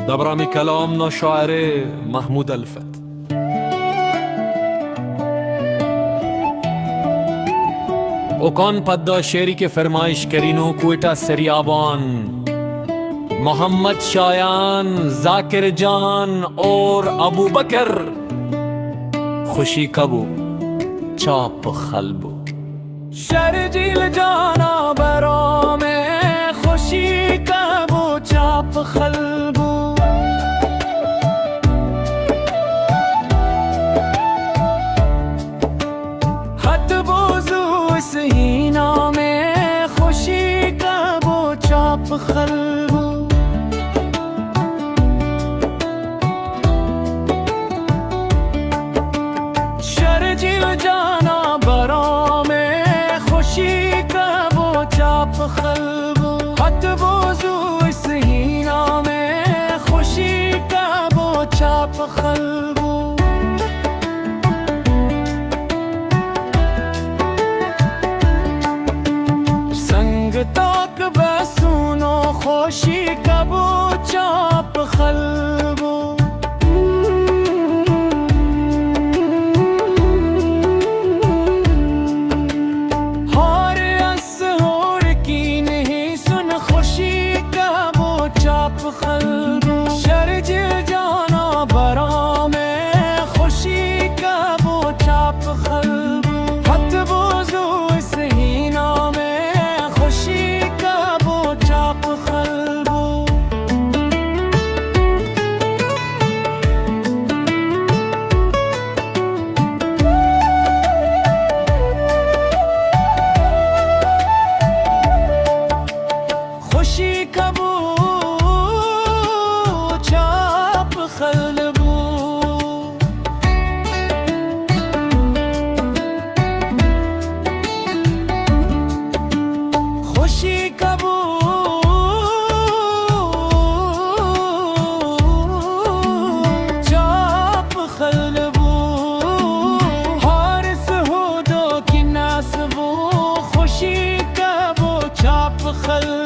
دبرامی کلام نو شاعر محمود الفت. اوکان پدا شعری کے فرمائش کرینو کوئٹہ سریابان محمد شایان ذاکر جان اور ابو بکر خوشی کبو چاپ خلبو شرجیل جانا برا میں خوشی کبو چاپ خلبو حد بوزو سہینا میں خوشی کبو چاپ خلبو شرجیل جانا برا میں خوشی کبو چاپ خلبو حد بوزو سہینا میں خوشی کبو چاپ خلبو سنگ تاک بسونو خوشی کبو چاپ خلبو ہار اس ہور کی نہیں سن خوشی کبو چاپ خلبو شرجیل جانا برا میں خوشی کبو چاپ خلبو حد بوزو سہینا میں خوشی کبو چاپ خلبو خوشی کبو چاپ خلبو خوشی کبو چاپ خلبو حارس ہو دو کی ناسبو خوشی کبو چاپ خلبو